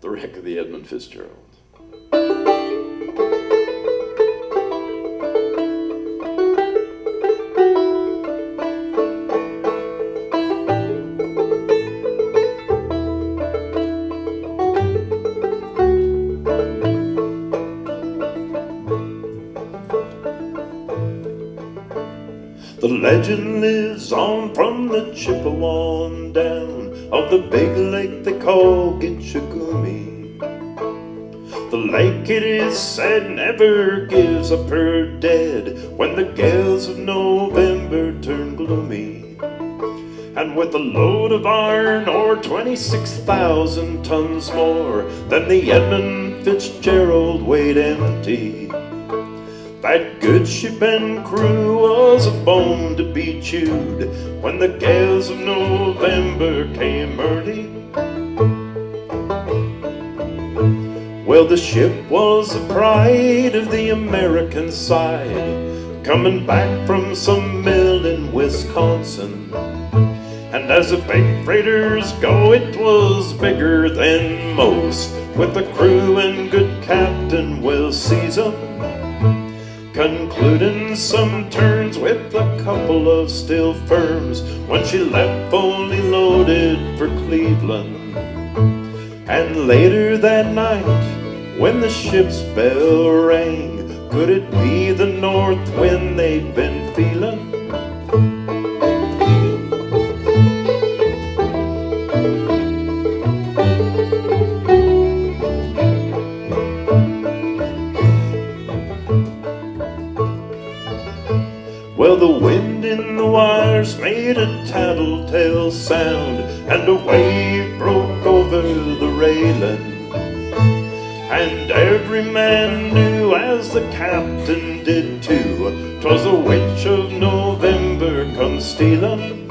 The wreck of the Edmund Fitzgerald. The legend lives on from the Chippewa down of the big lake they call Gitchagumi. The lake, it is said, never gives up her dead when the gales of November turn gloomy. And with a load of iron ore 26,000 tons more than the Edmund Fitzgerald weighed empty, that good ship and crew was a bone to be chewed when the gales of November came early. Well, the ship was the pride of the American side, coming back from some mill in Wisconsin. And as the big freighters go, it was bigger than most, with the crew and good captain well seasoned, concluding some turns with a couple of still firms when she left fully loaded for Cleveland. And later that night, when the ship's bell rang, could it be the north wind they'd been feeling? Well, the wind in the wires made a tattletale sound, and a wave broke over the railing. And every man knew, as the captain did too, 'twas a witch of November come stealing.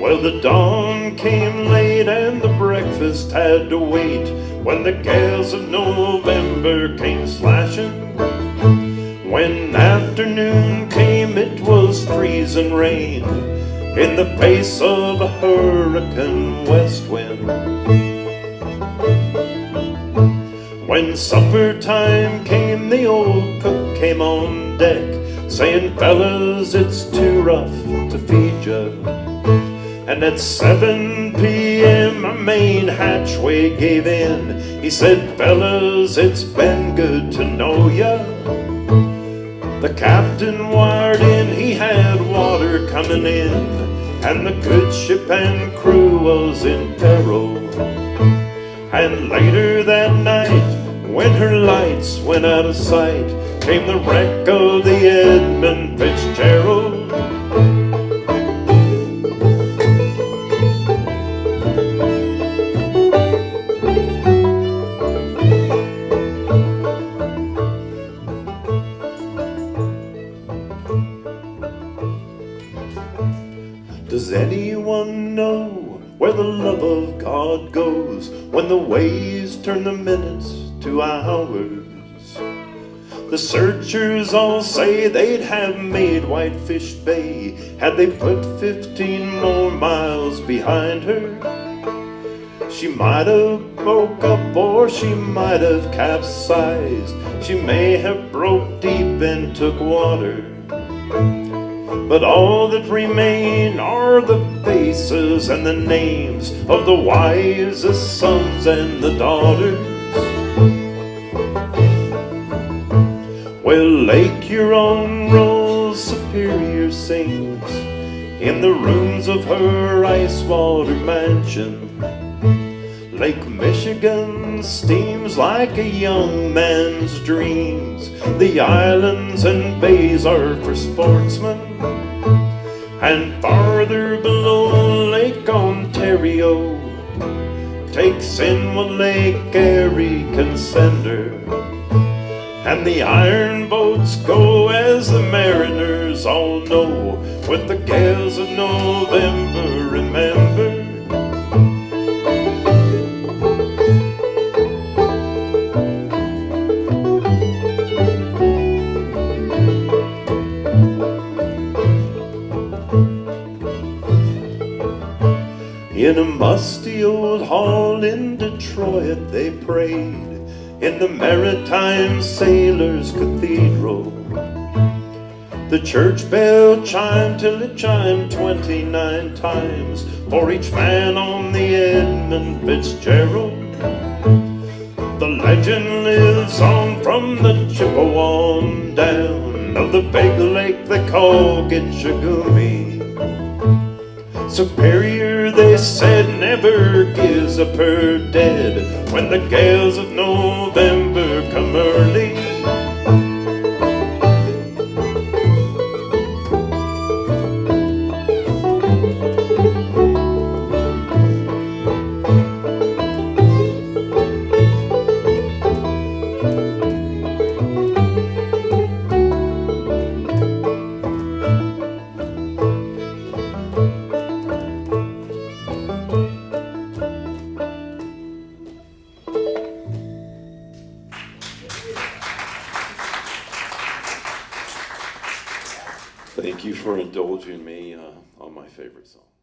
Well, the dawn came late and the breakfast had to wait when the gales of November came slashing. When afternoon came, it was freezing rain in the face of a hurricane west wind. When supper time came, the old cook came on deck, saying, "Fellas, it's too rough to feed ya." And at 7 p.m. our main hatchway gave in. He said, "Fellas, it's been good to know ya." The captain wired in, he had water coming in, and the good ship and crew was in peril. And later that night, when her lights went out of sight, came the wreck of the Edmund Fitzgerald. Does anyone know where the love of God goes when the waves turn the minutes to hours? The searchers all say they'd have made Whitefish Bay had they put 15 more miles behind her. She might have broke up or she might have capsized. She may have broke deep and took water. But all that remain are the faces and the names of the wives, the sons, and the daughters. Well, Lake Huron rolls, Superior sings in the rooms of her ice-water mansion. Lake Michigan steams like a young man's dreams. The islands and bays are for sportsmen. And farther below, Lake Ontario takes in what Lake Erie can send her. And the iron boats go, as the mariners all know, with the gales of November, remember. In a musty hall in Detroit they prayed in the Maritime Sailors' Cathedral. The church bell chimed till it chimed 29 times for each man on the Edmund Fitzgerald. The legend lives on from the Chippewa down of the big lake they call Gitchagumi. Superior, they said, never gives up her dead when the gales of November come early. Thank you for indulging me on my favorite song.